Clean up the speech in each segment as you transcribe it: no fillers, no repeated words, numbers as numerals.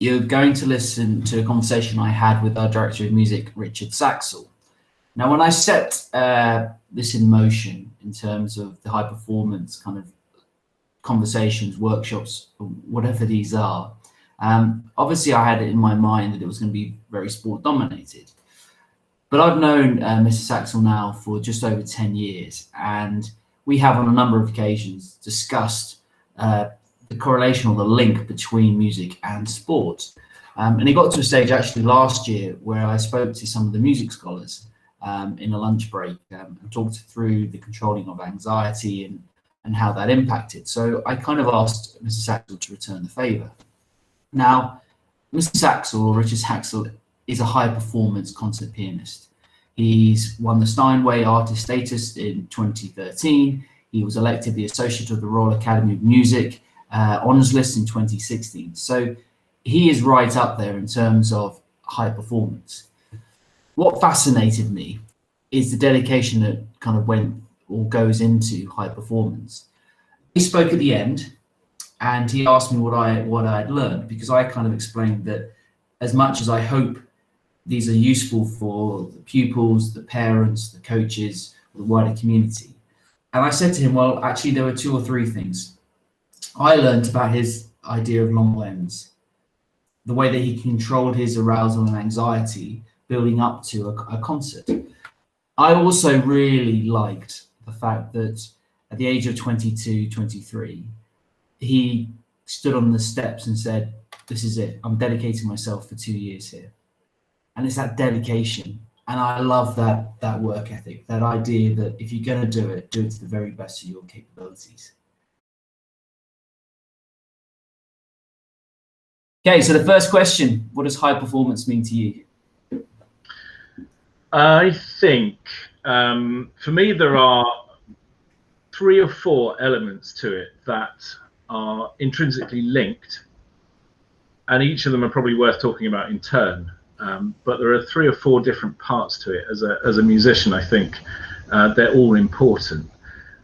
you're going to listen to a conversation I had with our director of music, Richard Saxel. Now, when I set this in motion in terms of the high performance kind of conversations, workshops, whatever these are, obviously I had it in my mind that it was going to be very sport dominated. But I've known Mr. Saxel now for just over 10 years, and we have on a number of occasions discussed the correlation or the link between music and sport. And it got to a stage actually last year where I spoke to some of the music scholars in a lunch break and talked through the controlling of anxiety and how that impacted. So I kind of asked Mr. Saxel to return the favour. Now, Mr. Saxel, or Richard Saxel, is a high performance concert pianist. He's won the Steinway Artist status in 2013. He was elected the Associate of the Royal Academy of Music Honours List in 2016. So he is right up there in terms of high performance. What fascinated me is the dedication that kind of went or goes into high performance. He spoke at the end and he asked me what I'd learned, because I kind of explained that as much as I hope these are useful for the pupils, the parents, the coaches, the wider community. And I said to him, well, actually, there were 2 or 3 things. I learned about his idea of long lens, the way that he controlled his arousal and anxiety building up to a concert. I also really liked the fact that at the age of 22, 23, he stood on the steps and said, this is it. I'm dedicating myself for 2 years here. And it's that dedication. And I love that work ethic, that idea that if you're going to do it to the very best of your capabilities. Okay, so the first question, what does high performance mean to you? I think, for me, there are 3 or 4 elements to it that are intrinsically linked, and each of them are probably worth talking about in turn. But there are 3 or 4 different parts to it. As a musician, I think they're all important,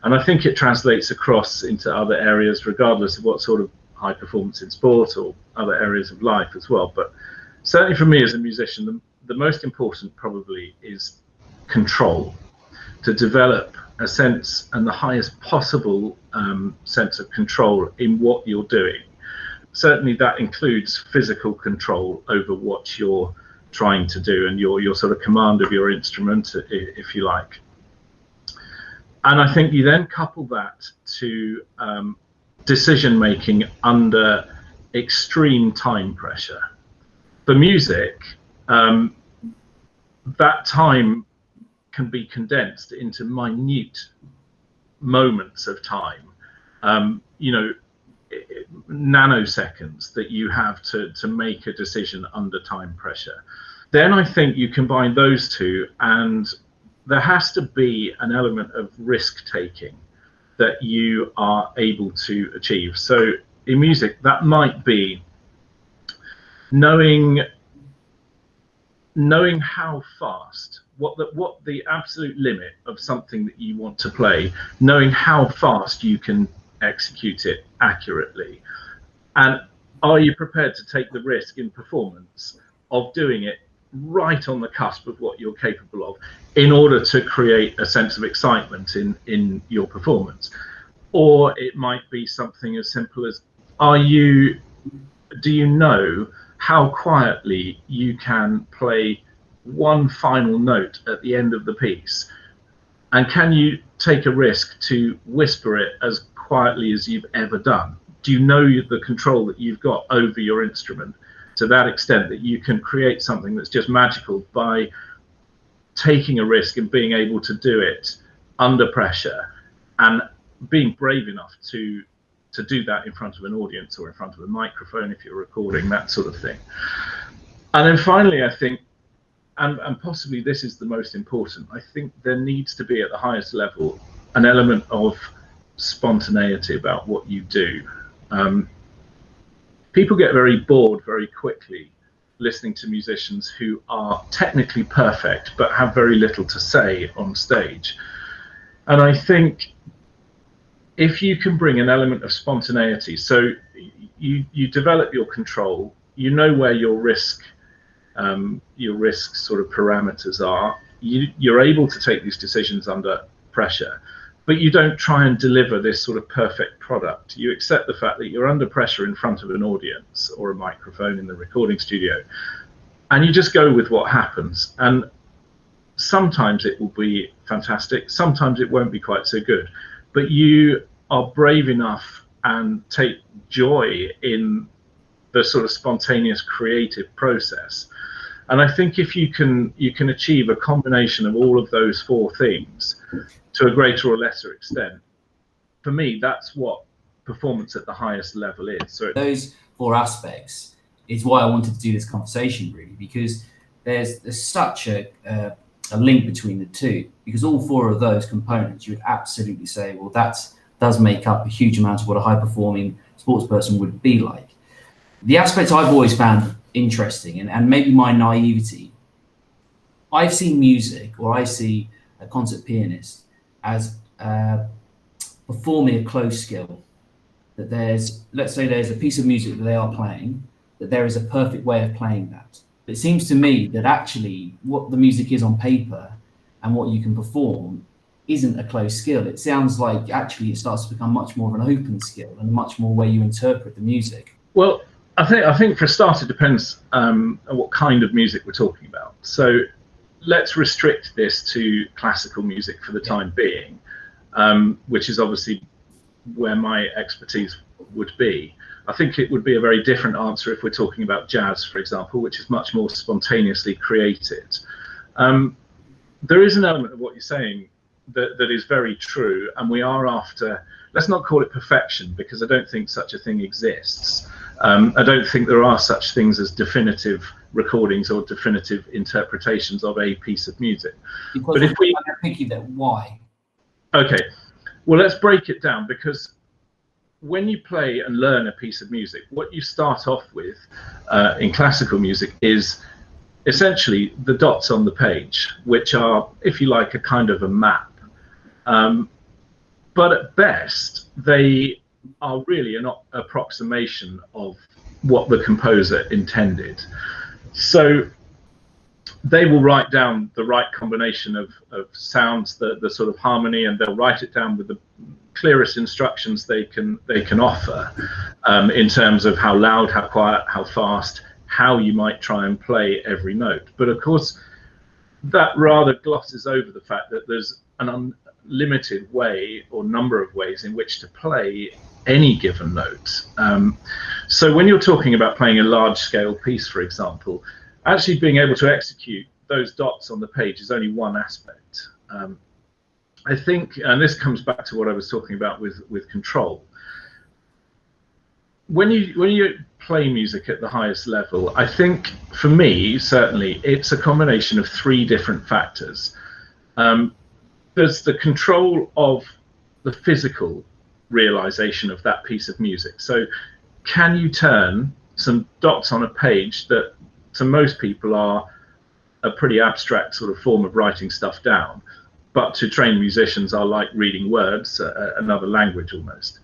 and I think it translates across into other areas, regardless of what sort of high performance in sport or other areas of life as well. But certainly for me as a musician, the most important probably is control, to develop a sense and the highest possible sense of control in what you're doing. Certainly that includes physical control over what you're trying to do and your sort of command of your instrument, if you like. And I think you then couple that to decision making under extreme time pressure. For music, that time can be condensed into minute moments of time, nanoseconds that you have to make a decision under time pressure. Then I think you combine those 2, and there has to be an element of risk taking that you are able to achieve. So in music, that might be knowing how fast, what the absolute limit of something that you want to play, knowing how fast you can execute it accurately, and are you prepared to take the risk in performance of doing it right on the cusp of what you're capable of in order to create a sense of excitement in your performance? Or it might be something as simple as, do you know how quietly you can play one final note at the end of the piece, and can you take a risk to whisper it as quietly as you've ever done? Do you know the control that you've got over your instrument to that extent that you can create something that's just magical by taking a risk and being able to do it under pressure, and being brave enough to do that in front of an audience or in front of a microphone if you're recording, that sort of thing. And then finally, I think, and possibly this is the most important, I think there needs to be at the highest level an element of spontaneity about what you do. People get very bored very quickly listening to musicians who are technically perfect but have very little to say on stage. And I think if you can bring an element of spontaneity, so you develop your control, you know where your risk sort of parameters are. You're able to take these decisions under pressure, but you don't try and deliver this sort of perfect product. You accept the fact that you're under pressure in front of an audience or a microphone in the recording studio, and you just go with what happens. And sometimes it will be fantastic, sometimes it won't be quite so good, but you are brave enough and take joy in the sort of spontaneous creative process. And I think if you can achieve a combination of all of those four things to a greater or lesser extent, for me, that's what performance at the highest level is. So those four aspects is why I wanted to do this conversation, really, because there's such a link between the two, because all four of those components, you would absolutely say, well, that does make up a huge amount of what a high performing sports person would be like. The aspect I've always found interesting, and maybe my naivety, I've seen music, or I see a concert pianist as performing a closed skill. That let's say there's a piece of music that they are playing, that there is a perfect way of playing that. But it seems to me that actually what the music is on paper and what you can perform isn't a closed skill. It sounds like actually it starts to become much more of an open skill and much more way you interpret the music. Well, I think for a start, it depends on what kind of music we're talking about. So let's restrict this to classical music for the time being, which is obviously where my expertise would be. I think it would be a very different answer if we're talking about jazz, for example, which is much more spontaneously created. There is an element of what you're saying that is very true, and we are after, let's not call it perfection, because I don't think such a thing exists. I don't think there are such things as definitive recordings or definitive interpretations of a piece of music. Because but if we are thinking that, why? Okay, well, let's break it down, because when you play and learn a piece of music, what you start off with in classical music is essentially the dots on the page, which are, if you like, a kind of a map. But at best, they are really an approximation of what the composer intended. So they will write down the right combination of sounds, the sort of harmony, and they'll write it down with the clearest instructions they can offer in terms of how loud, how quiet, how fast, how you might try and play every note. But of course, that rather glosses over the fact that there's an unlimited way or number of ways in which to play any given note. So when you're talking about playing a large scale piece, for example, actually being able to execute those dots on the page is only one aspect. I think, and this comes back to what I was talking about with control. When you play music at the highest level, I think for me, certainly, it's a combination of three different factors. There's the control of the physical realization of that piece of music. So can you turn some dots on a page that to most people are a pretty abstract sort of form of writing stuff down, but to trained musicians are like reading words, another language almost.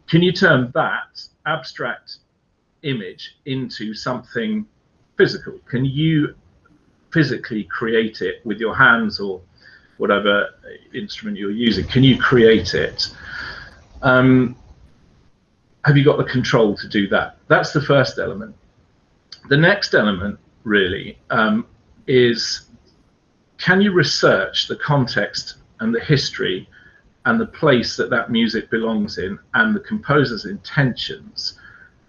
Can you turn that abstract image into something physical? Can you physically create it with your hands or whatever instrument you're using? Can you create it? Have you got the control to do that? That's the first element. The next element really is, can you research the context and the history and the place that music belongs in and the composer's intentions?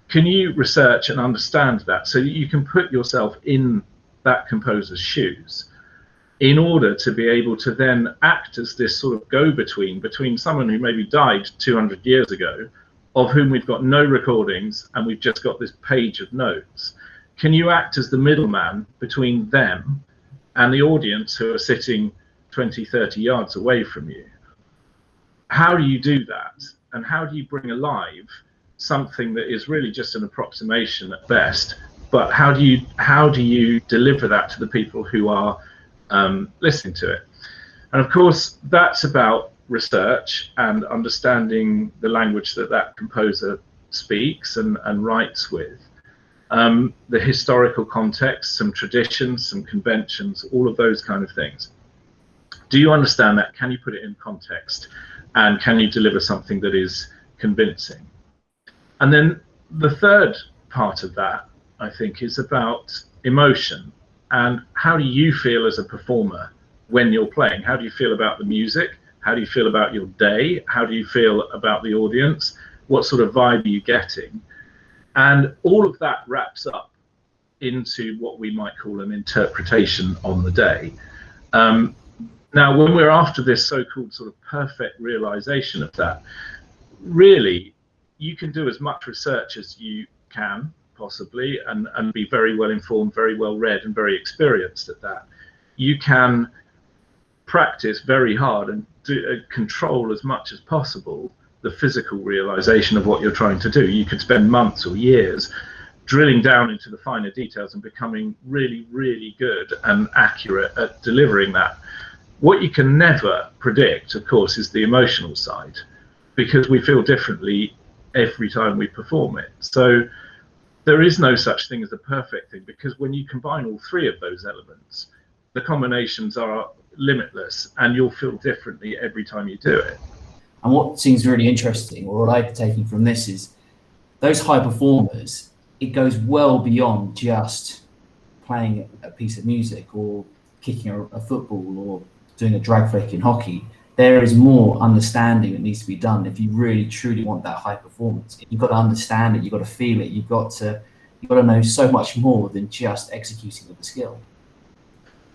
Can you research and understand that so that you can put yourself in that composer's shoes in order to be able to then act as this sort of go-between between someone who maybe died 200 years ago, of whom we've got no recordings and we've just got this page of notes? Can you act as the middleman between them and the audience who are sitting 20, 30 yards away from you? How do you do that? And how do you bring alive something that is really just an approximation at best? But how do you deliver that to the people who are listening to it? And of course, that's about research and understanding the language that composer speaks and writes with. the historical context, some traditions, some conventions, all of those kind of things. Do you understand that? Can you put it in context? And can you deliver something that is convincing? And then the third part of that, I think, is about emotion. And how do you feel as a performer when you're playing? How do you feel about the music? How do you feel about your day? How do you feel about the audience? What sort of vibe are you getting? And all of that wraps up into what we might call an interpretation on the day. Now, when we're after this so-called sort of perfect realization of that, really, you can do as much research as you can possibly and be very well informed, very well read, and very experienced at that. You can practice very hard and control as much as possible the physical realization of what you're trying to do. You could spend months or years drilling down into the finer details and becoming really, really good and accurate at delivering that. What you can never predict, of course, is the emotional side, because we feel differently every time we perform it. So there is no such thing as a perfect thing, because when you combine all three of those elements, the combinations are limitless and you'll feel differently every time you do it. And what seems really interesting, or what I'm taking from this, is those high performers, it goes well beyond just playing a piece of music or kicking a football or doing a drag flick in hockey. There is more understanding that needs to be done if you really truly want that high performance. You've got to understand it, you've got to feel it, you've got to know so much more than just executing with the skill.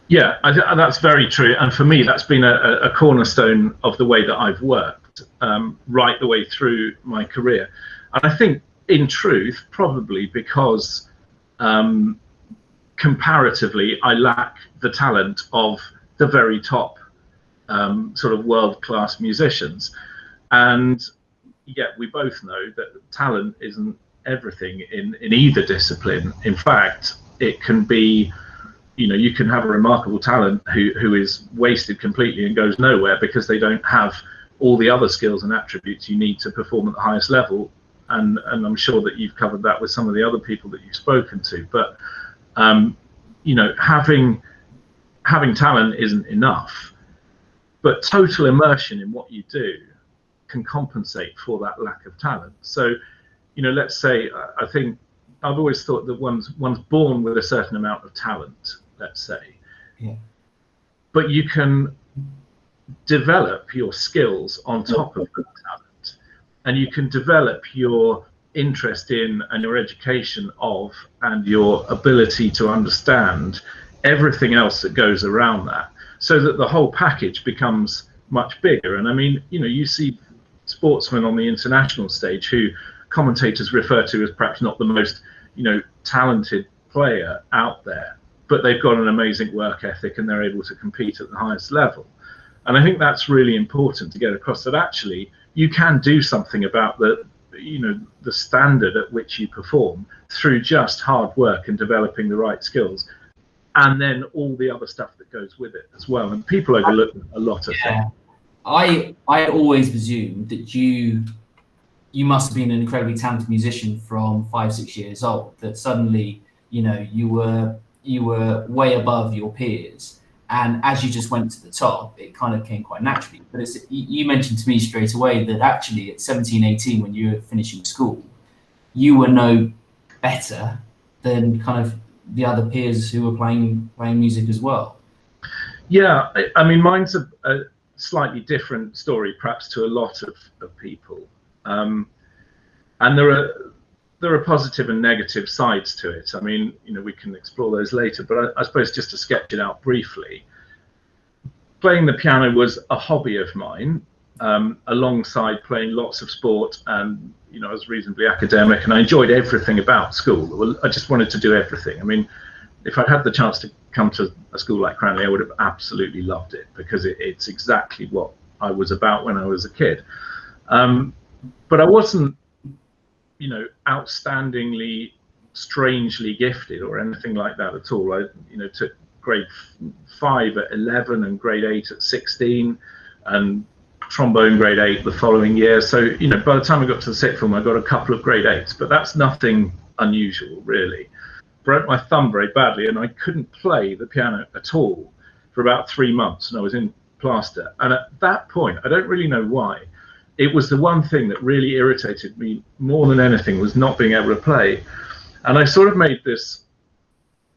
Yeah, that's very true. And for me, that's been a cornerstone of the way that I've worked right the way through my career. And I think, in truth, probably because comparatively, I lack the talent of the very top sort of world-class musicians. And yeah, we both know that talent isn't everything in either discipline. In fact, it can be, you can have a remarkable talent who is wasted completely and goes nowhere because they don't have all the other skills and attributes you need to perform at the highest level. And I'm sure that you've covered that with some of the other people that you've spoken to. But having talent isn't enough, but total immersion in what you do can compensate for that lack of talent. So, let's say, I think I've always thought that one's born with a certain amount of talent, let's say, yeah, but you can develop your skills on top of that talent, and you can develop your interest in and your education of and your ability to understand everything else that goes around that, so that the whole package becomes much bigger. And I mean, you see sportsmen on the international stage who commentators refer to as perhaps not the most, talented player out there, but they've got an amazing work ethic and they're able to compete at the highest level. And I think that's really important to get across, that actually you can do something about the standard at which you perform through just hard work and developing the right skills, and then all the other stuff that goes with it as well. And people overlook a lot of things. I always presumed that you must have been an incredibly talented musician from 5-6 years old, that suddenly you were way above your peers, and as you just went to the top, it kind of came quite naturally. But you mentioned to me straight away that actually at 17-18, when you were finishing school, you were no better than kind of the other peers who were playing music as well. Yeah, I mean, mine's a slightly different story perhaps to a lot of people, and there are positive and negative sides to it. I mean, we can explore those later, but I suppose just to sketch it out briefly, playing the piano was a hobby of mine, alongside playing lots of sport, and I was reasonably academic and I enjoyed everything about school. I just wanted to do everything. I mean, if I'd had the chance to come to a school like Cranleigh, I would have absolutely loved it, because it's exactly what I was about when I was a kid. But I wasn't, outstandingly, strangely gifted or anything like that at all. I, took grade 5 at 11 and grade 8 at 16, and trombone grade 8 the following year. So, by the time I got to the sixth form, I got a couple of grade 8s, but that's nothing unusual, really. Broke my thumb very badly, and I couldn't play the piano at all for about 3 months, and I was in plaster. And at that point, I don't really know why, it was the one thing that really irritated me more than anything, was not being able to play. And I sort of made this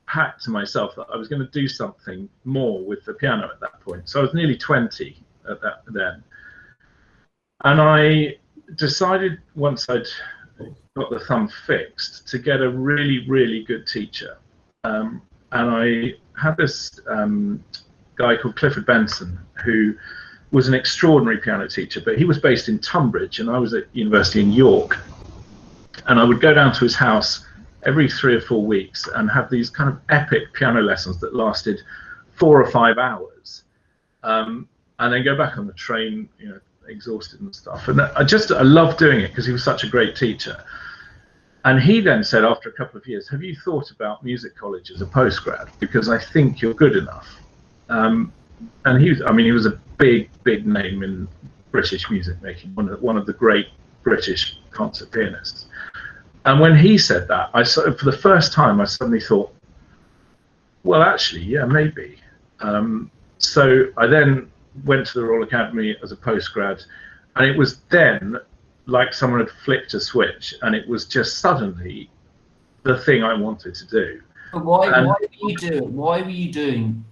pact to myself that I was going to do something more with the piano at that point. So I was nearly 20 at that then. And I decided, once I'd got the thumb fixed, to get a really, really good teacher. And I had this guy called Clifford Benson, who was an extraordinary piano teacher, but he was based in Tunbridge, and I was at university in York. And I would go down to his house every 3 or 4 weeks and have these kind of epic piano lessons that lasted 4 or 5 hours, and then go back on the train, you know, exhausted and stuff. And I loved doing it because he was such a great teacher. And he then said, after a couple of years, have you thought about music college as a postgrad? Because I think you're good enough. And he was a big name in British music making, one of the great British concert pianists. And when he said that, for the first time, I suddenly thought, well, actually, yeah, maybe. So I then went to the Royal Academy as a postgrad, and it was then like someone had flicked a switch, and it was just suddenly the thing I wanted to do. But why were you doing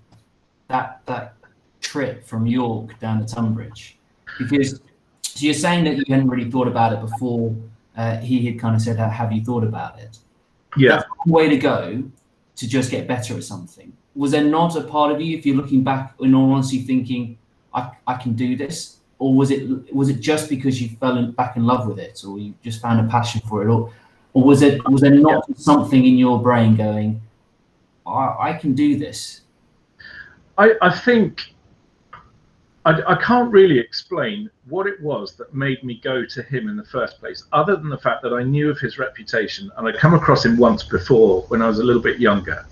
that trip from York down to Tunbridge? Because so you're saying that you hadn't really thought about it before he had kind of said, have you thought about it? Yeah. That's one way to go to just get better at something. Was there not a part of you, if you're looking back, in all honesty, thinking, I can do this? Or was it just because you fell back in love with it, or you just found a passion for it, or was there not something in your brain going, I can do this? I think I can't really explain what it was that made me go to him in the first place, other than the fact that I knew of his reputation, and I'd come across him once before when I was a little bit younger.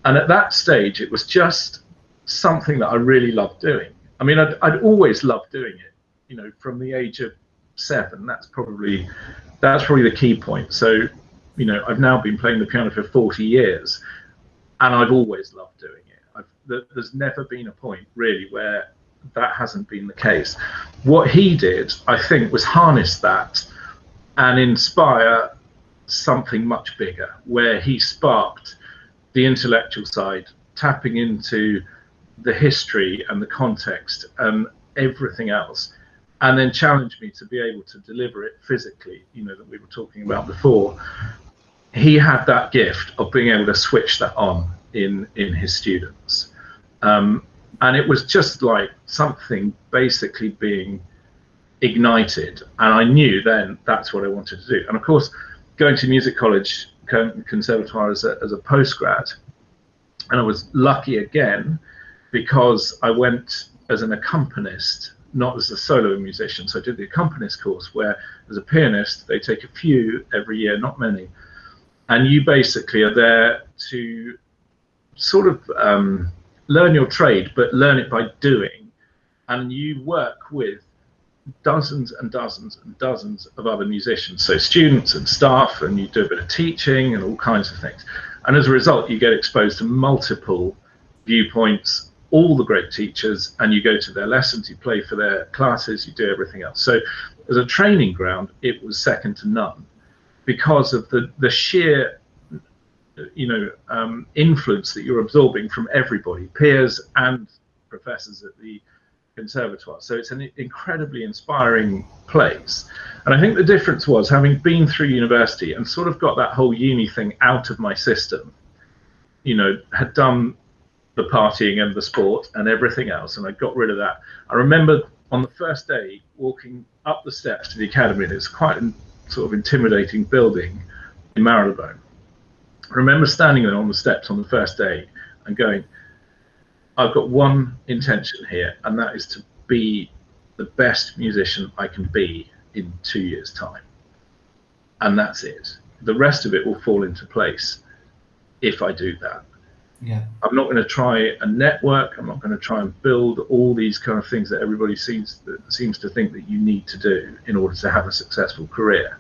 And at that stage, it was just something that I really loved doing. I mean, I'd always loved doing it, you know, from the age of 7. That's probably the key point. So, you know, I've now been playing the piano for 40 years, and I've always loved doing it. There's never been a point really where that hasn't been the case. What he did, I think, was harness that and inspire something much bigger, where he sparked the intellectual side, tapping into the history and the context and everything else, and then challenged me to be able to deliver it physically, you know, that we were talking about before. He had that gift of being able to switch that on in his students. And it was just like something basically being ignited, and I knew then that's what I wanted to do. And of course, going to music college, conservatoire as a postgrad, and I was lucky again because I went as an accompanist, not as a solo musician. So I did the accompanist course, where as a pianist they take a few every year, not many, and you basically are there to sort of learn your trade, but learn it by doing, and you work with dozens and dozens and dozens of other musicians, so students and staff, and you do a bit of teaching and all kinds of things, and as a result you get exposed to multiple viewpoints, all the great teachers, and you go to their lessons, you play for their classes, you do everything else. So as a training ground, it was second to none, because of the sheer, you know, influence that you're absorbing from everybody, peers and professors at the conservatoire. So it's an incredibly inspiring place. And I think the difference was, having been through university and sort of got that whole uni thing out of my system, you know, had done the partying and the sport and everything else, and I got rid of that. I remember on the first day walking up the steps to the academy, and it's quite a sort of intimidating building in Marylebone. I remember standing there on the steps on the first day and going, I've got one intention here, and that is to be the best musician I can be in 2 years' time. And that's it. The rest of it will fall into place if I do that. Yeah. I'm not going to try a network. I'm not going to try and build all these kind of things that everybody seems to think that you need to do in order to have a successful career.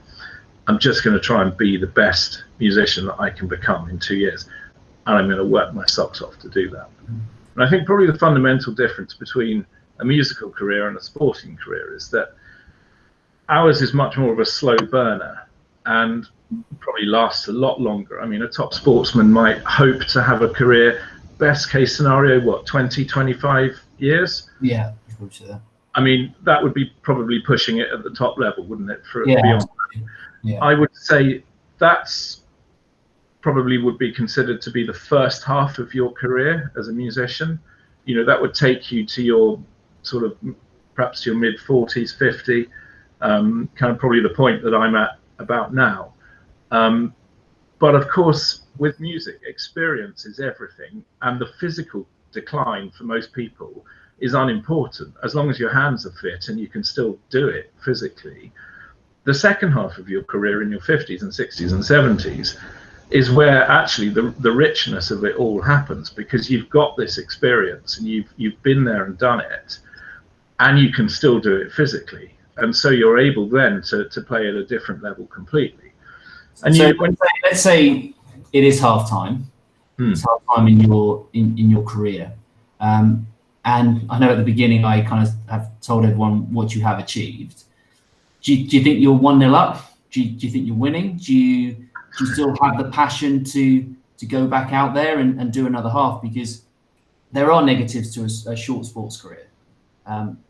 I'm just going to try and be the best musician that I can become in 2 years, and I'm going to work my socks off to do that. And I think probably the fundamental difference between a musical career and a sporting career is that ours is much more of a slow burner and probably lasts a lot longer. I mean, a top sportsman might hope to have a career, best case scenario, what, 20, 25 years? Yeah, that. I mean, that would be probably pushing it at the top level, wouldn't it? For yeah, beyond. Yeah. I would say that's probably would be considered to be the first half of your career as a musician. You know, that would take you to your sort of perhaps your mid 40s, 50, kind of probably the point that I'm at about now. But of course, with music, experience is everything, and the physical decline for most people is unimportant as long as your hands are fit and you can still do it physically. The second half of your career in your 50s and 60s and 70s is where actually the richness of it all happens, because you've got this experience and you've been there and done it, and you can still do it physically, and so you're able then to play at a different level completely. And so let's say it is half time. It's half time in your career, and I know at the beginning I kind of have told everyone what you have achieved. Do you think you're 1-0 up? Do you think you're winning? Do you still have the passion to go back out there and do another half? Because there are negatives to a short sports career.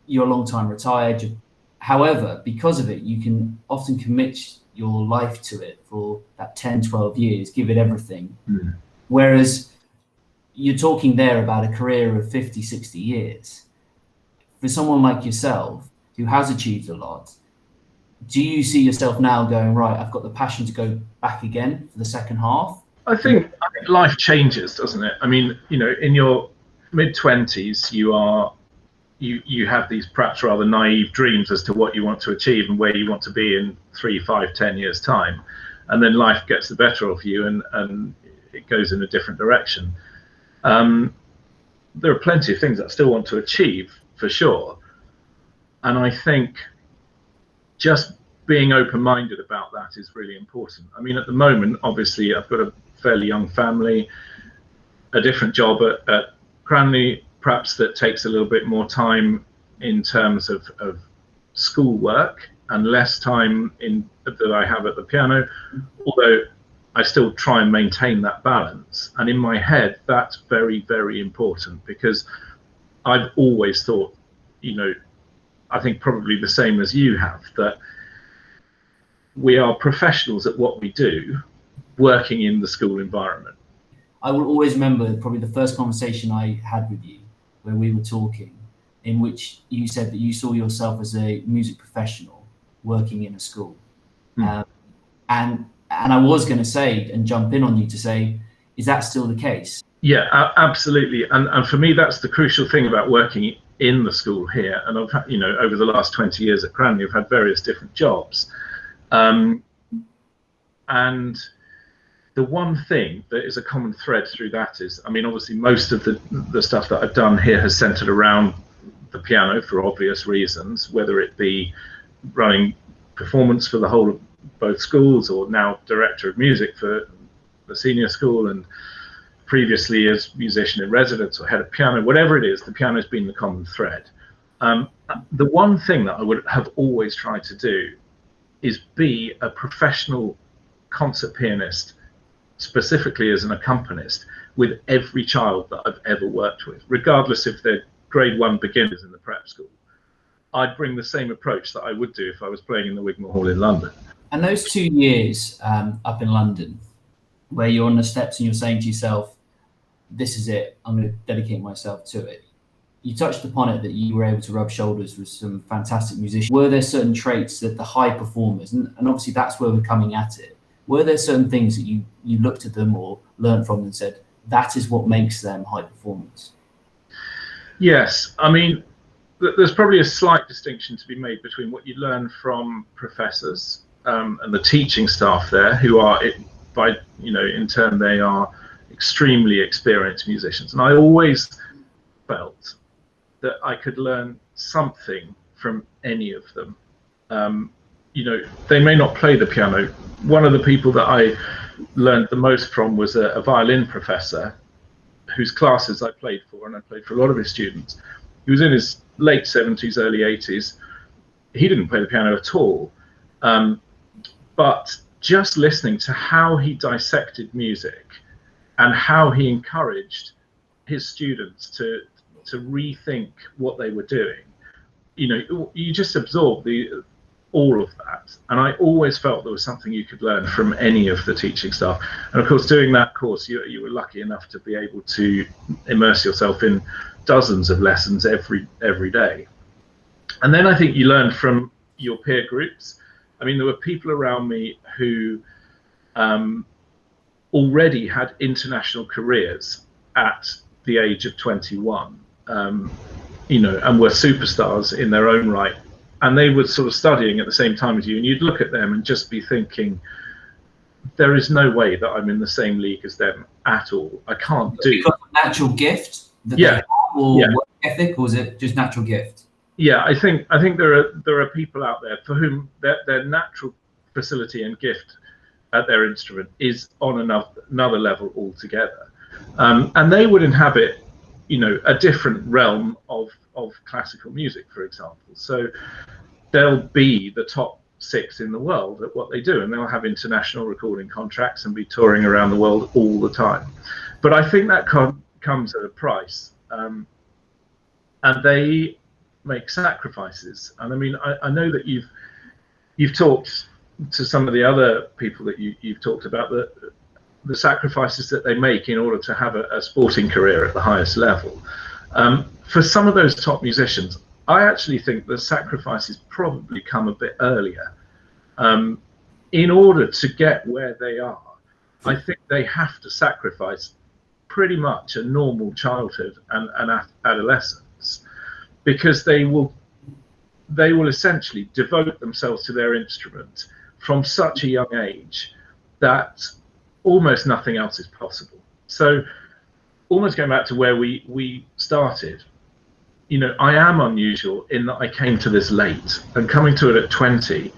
You're a long time retired. However, because of it, you can often commit your life to it for that 10, 12 years, give it everything. Whereas you're talking there about a career of 50, 60 years. For someone like yourself who has achieved a lot, do you see yourself now going, right, I've got the passion to go back again for the second half? I think life changes, doesn't it? I mean, you know, in your mid-20s, you have these perhaps rather naive dreams as to what you want to achieve and where you want to be in 3, 5, 10 years' time. And then life gets the better of you and it goes in a different direction. There are plenty of things that I still want to achieve, for sure. And I think just being open-minded about that is really important. I mean, at the moment, obviously, I've got a fairly young family, a different job at Cranley, perhaps that takes a little bit more time in terms of school work and less time that I have at the piano, although I still try and maintain that balance. And in my head, that's very, very important, because I've always thought, you know, I think probably the same as you have, that we are professionals at what we do, working in the school environment. I will always remember probably the first conversation I had with you, where we were talking, in which you said that you saw yourself as a music professional working in a school. And I was going to say, and jump in on you to say, is that still the case? Yeah, absolutely. And for me, that's the crucial thing about working in the school here. And I've had, you know, over the last 20 years at Cranley, I've had various different jobs. And the one thing that is a common thread through that is, I mean, obviously most of the stuff that I've done here has centered around the piano for obvious reasons, whether it be running performance for the whole of both schools, or now director of music for the senior school, and previously as musician in residence or head of piano, whatever it is, the piano has been the common thread. The one thing that I would have always tried to do is be a professional concert pianist, specifically as an accompanist, with every child that I've ever worked with, regardless if they're grade 1 beginners in the prep school. I'd bring the same approach that I would do if I was playing in the Wigmore Hall in London. And those 2 years up in London, where you're on the steps and you're saying to yourself, this is it, I'm going to dedicate myself to it. You touched upon it, that you were able to rub shoulders with some fantastic musicians. Were there certain traits that the high performers, and obviously that's where we're coming at it, were there certain things that you looked at them or learned from them and said, that is what makes them high performers? Yes, I mean, there's probably a slight distinction to be made between what you learn from professors and the teaching staff there, who are, in turn, they are extremely experienced musicians. And I always felt that I could learn something from any of them. they may not play the piano. One of the people that I learned the most from was a violin professor whose classes I played for, and I played for a lot of his students. He was in his late 70s, early 80s. He didn't play the piano at all, but just listening to how he dissected music and how he encouraged his students to rethink what they were doing, you just absorb all of that. And I always felt there was something you could learn from any of the teaching staff. And of course, doing that course, you were lucky enough to be able to immerse yourself in dozens of lessons every day. And then I think you learn from your peer groups. I mean, there were people around me who already had international careers at the age of 21, and were superstars in their own right. And they were sort of studying at the same time as you, and you'd look at them and just be thinking, there is no way that I'm in the same league as them at all. I can't do. Because of natural gift that they have, or work ethic, or is it just natural gift? Yeah, I think there are people out there for whom their natural facility and gift at their instrument is on another level altogether, and they would inhabit, a different realm of classical music, for example. So they'll be the top 6 in the world at what they do, and they'll have international recording contracts and be touring around the world all the time. But I think that comes at a price, and they make sacrifices. And I mean, I know that you've talked to some of the other people that you've talked about, the sacrifices that they make in order to have a sporting career at the highest level. For some of those top musicians, I actually think the sacrifices probably come a bit earlier. In order to get where they are, I think they have to sacrifice pretty much a normal childhood and adolescence, because they will essentially devote themselves to their instrument from such a young age that almost nothing else is possible. So almost going back to where we started, I am unusual in that I came to this late, and coming to it at 20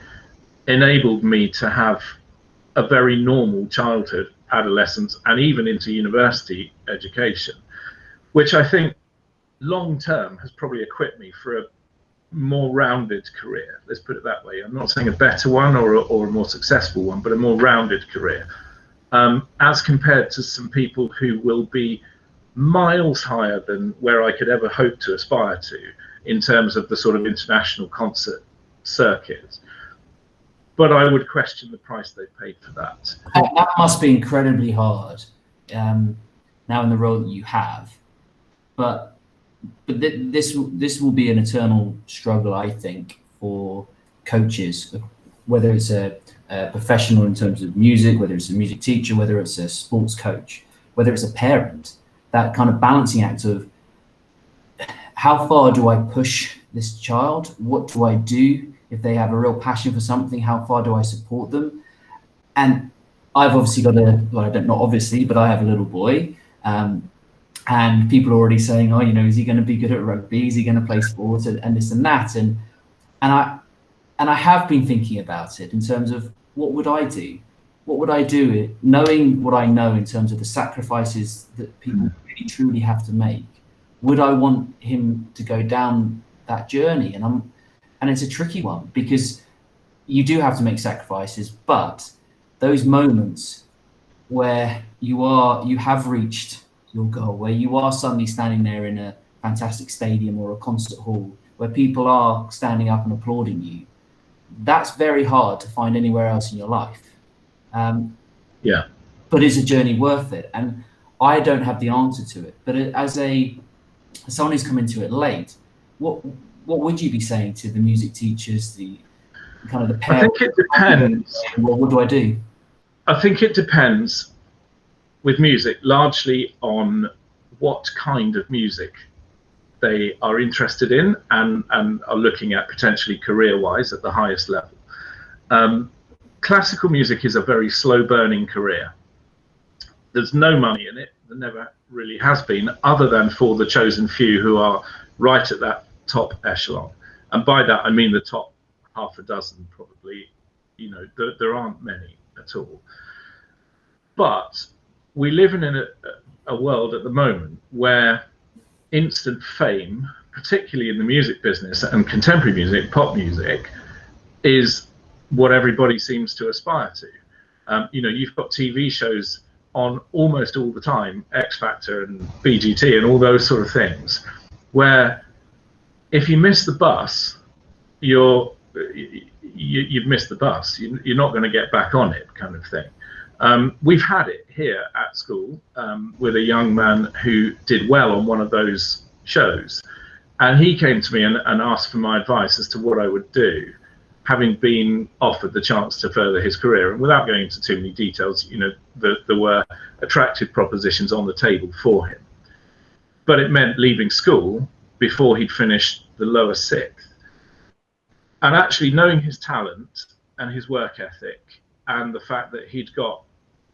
enabled me to have a very normal childhood, adolescence, and even into university education, which I think long term has probably equipped me for a more rounded career. Let's put it that way. I'm not saying a better one or a more successful one, but a more rounded career, as compared to some people who will be miles higher than where I could ever hope to aspire to in terms of the sort of international concert circuit. But I would question the price they paid for that. That must be incredibly hard now in the role that you have. But this will be an eternal struggle, I think, for coaches, whether it's a professional in terms of music, whether it's a music teacher, whether it's a sports coach, whether it's a parent. That kind of balancing act of how far do I push this child? What do I do if they have a real passion for something? How far do I support them? And I've obviously got not obviously, but I have a little boy. And people are already saying, oh, is he going to be good at rugby? Is he going to play sports and this and that? And I have been thinking about it in terms of what would I do? What would I do, knowing what I know in terms of the sacrifices that people really truly have to make? Would I want him to go down that journey? And it's a tricky one, because you do have to make sacrifices, but those moments where you have reached your goal, where you are suddenly standing there in a fantastic stadium or a concert hall where people are standing up and applauding you, that's very hard to find anywhere else in your life. But is a journey worth it? And I don't have the answer to it. But as someone who's come into it late, what would you be saying to the music teachers, the kind of the parents? I think it depends. What do I do? I think it depends with music largely on what kind of music they are interested in and are looking at potentially career-wise at the highest level. Classical music is a very slow-burning career. There's no money in it. There never really has been, other than for the chosen few who are right at that top echelon. And by that, I mean the top half a dozen probably. You know, there aren't many at all. But we live in a world at the moment where instant fame, particularly in the music business and contemporary music, pop music, is what everybody seems to aspire to. You know, you've got TV shows on almost all the time, X Factor and BGT and all those sort of things, where if you miss the bus, you've missed the bus. You're not going to get back on it, kind of thing. We've had it here at school with a young man who did well on one of those shows, and he came to me and asked for my advice as to what I would do, having been offered the chance to further his career. And without going into too many details, you know, there were attractive propositions on the table for him, but it meant leaving school before he'd finished the lower sixth. And actually knowing his talent and his work ethic and the fact that he'd got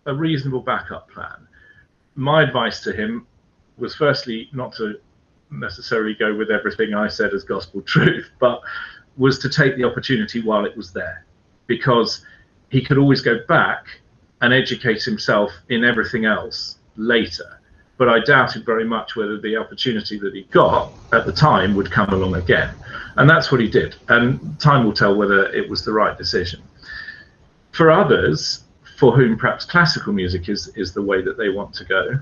a reasonable backup plan, my advice to him was firstly not to necessarily go with everything I said as gospel truth, but was to take the opportunity while it was there, because he could always go back and educate himself in everything else later. But I doubted very much whether the opportunity that he got at the time would come along again. And that's what he did. And time will tell whether it was the right decision. For others, for whom perhaps classical music is the way that they want to go,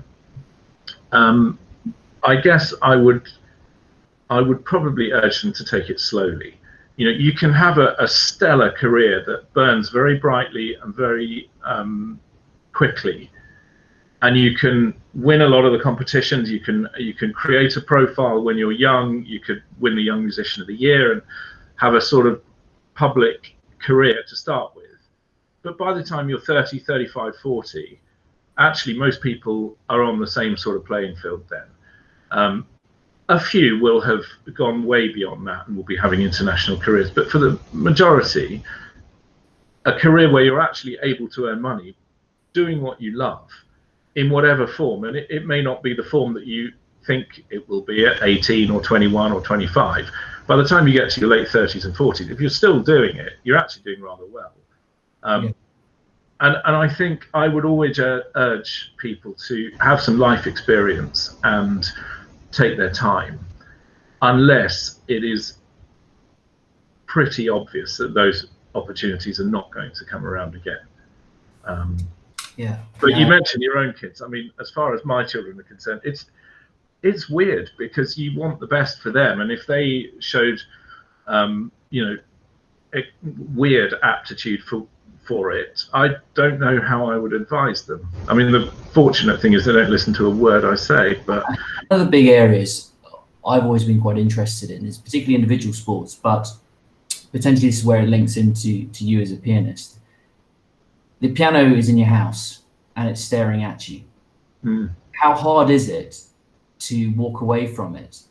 I guess I would probably urge them to take it slowly. You know, you can have a stellar career that burns very brightly and very quickly, and you can win a lot of the competitions. You can create a profile when you're young. You could win the Young Musician of the Year and have a sort of public career to start with. But by the time you're 30, 35, 40, actually most people are on the same sort of playing field then. A few will have gone way beyond that and will be having international careers. But for the majority, a career where you're actually able to earn money doing what you love in whatever form, and it may not be the form that you think it will be at 18 or 21 or 25. By the time you get to your late 30s and 40s, if you're still doing it, you're actually doing rather well. And I think I would always urge people to have some life experience and take their time, unless it is pretty obvious that those opportunities are not going to come around again. But you mentioned your own kids. I mean, as far as my children are concerned, it's weird because you want the best for them, and if they showed you know, a weird aptitude for it, I don't know how I would advise them. I mean, the fortunate thing is they don't listen to a word I say. But one of the big areas I've always been quite interested in is particularly individual sports, but potentially this is where it links into you as a pianist. The piano is in your house and it's staring at you. How hard is it to walk away from it?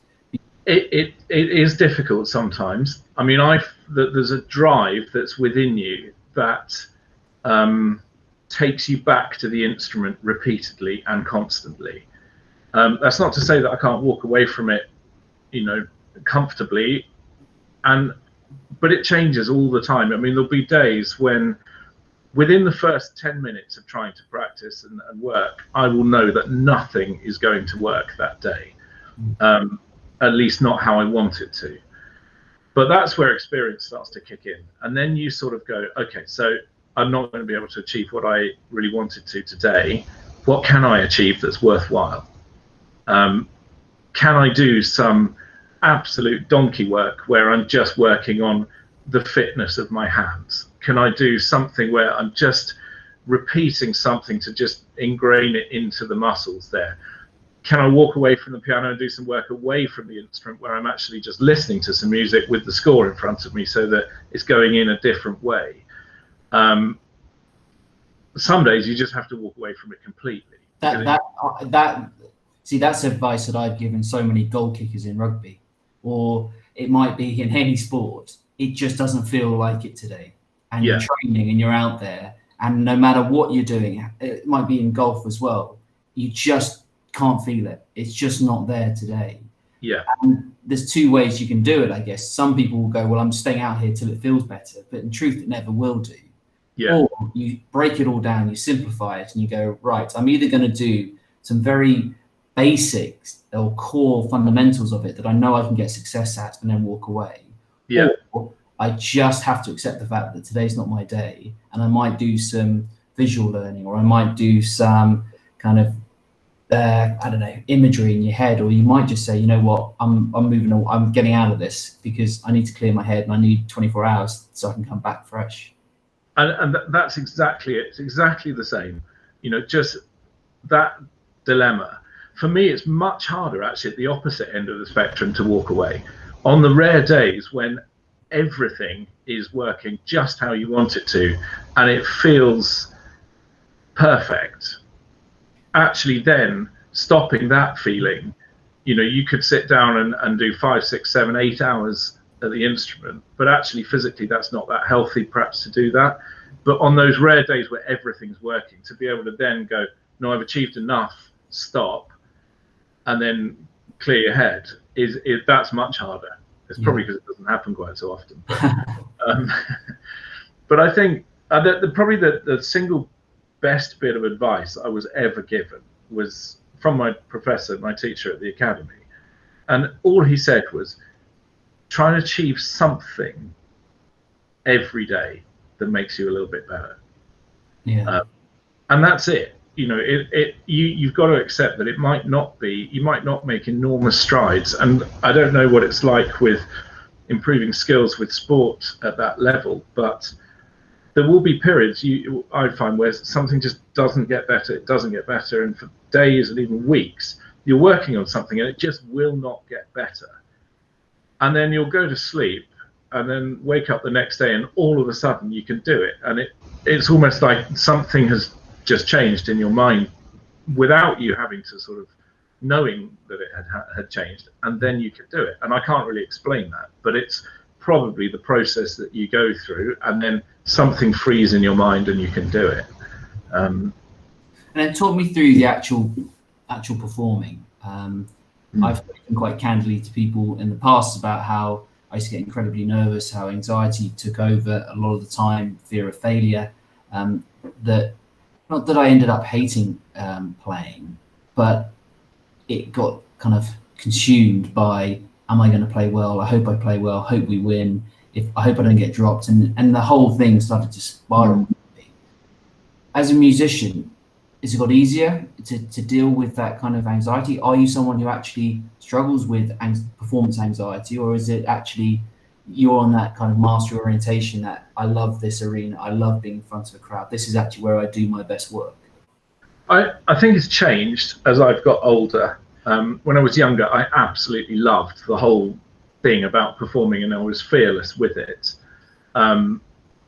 It is difficult sometimes. I mean, there's a drive that's within you that takes you back to the instrument repeatedly and constantly. That's not to say that I can't walk away from it, you know, comfortably, but it changes all the time. I mean, there'll be days when within the first 10 minutes of trying to practice and work, I will know that nothing is going to work that day, at least not how I want it to. But that's where experience starts to kick in. And then you sort of go, okay, so I'm not going to be able to achieve what I really wanted to today. What can I achieve that's worthwhile? Can I do some absolute donkey work where I'm just working on the fitness of my hands? Can I do something where I'm just repeating something to just ingrain it into the muscles there? Can I walk away from the piano and do some work away from the instrument where I'm actually just listening to some music with the score in front of me so that it's going in a different way? Some days you just have to walk away from it completely. See, that's advice that I've given so many goal kickers in rugby, or it might be in any sport. It just doesn't feel like it today. And you're training and you're out there, and no matter what you're doing, it might be in golf as well, you just can't feel it. It's just not there today. Yeah. And there's two ways you can do it, I guess. Some people will go, well, I'm staying out here till it feels better, but in truth, it never will do. Yeah. Or you break it all down, you simplify it, and you go, right, I'm either going to do some very basics or core fundamentals of it that I know I can get success at and then walk away. Yeah. Or I just have to accept the fact that today's not my day, and I might do some visual learning, or I might do some kind of I don't know, imagery in your head, or you might just say, you know what, I'm moving on, I'm getting out of this because I need to clear my head and I need 24 hours so I can come back fresh. And that's exactly it. It's exactly the same. You know, just that dilemma. For me, it's much harder actually at the opposite end of the spectrum to walk away. On the rare days when everything is working just how you want it to and it feels perfect, actually then stopping that feeling, you know, you could sit down and do 5, 6, 7, 8 hours at the instrument, but actually physically that's not that healthy perhaps to do that. But on those rare days where everything's working, to be able to then go, no, I've achieved enough, stop, and then clear your head, is that's much harder. It's probably because it doesn't happen quite so often. But I think probably the single best bit of advice I was ever given was from my professor, my teacher at the academy. And all he said was, try and achieve something every day that makes you a little bit better. And that's it. You know, you've got to accept that it might not be, you might not make enormous strides. And I don't know what it's like with improving skills with sport at that level, but there will be periods I find where something just doesn't get better. It doesn't get better, and for days and even weeks, you're working on something and it just will not get better. And then you'll go to sleep and then wake up the next day, and all of a sudden you can do it. And it's almost like something has just changed in your mind without you having to sort of knowing that it had changed, and then you can do it. And I can't really explain that, but it's probably the process that you go through, and then something frees in your mind and you can do it. And then talk me through the actual performing. I've spoken quite candidly to people in the past about how I used to get incredibly nervous, how anxiety took over a lot of the time, fear of failure. That not that I ended up hating playing, but it got kind of consumed by, am I going to play well? I hope I play well. Hope we win. I hope I don't get dropped, and the whole thing started to spiral. As a musician, has it got easier to deal with that kind of anxiety? Are you someone who actually struggles with performance anxiety, or is it actually you're on that kind of mastery orientation that I love this arena, I love being in front of a crowd, this is actually where I do my best work? I think it's changed as I've got older. When I was younger, I absolutely loved the whole thing about performing, and I was fearless with it.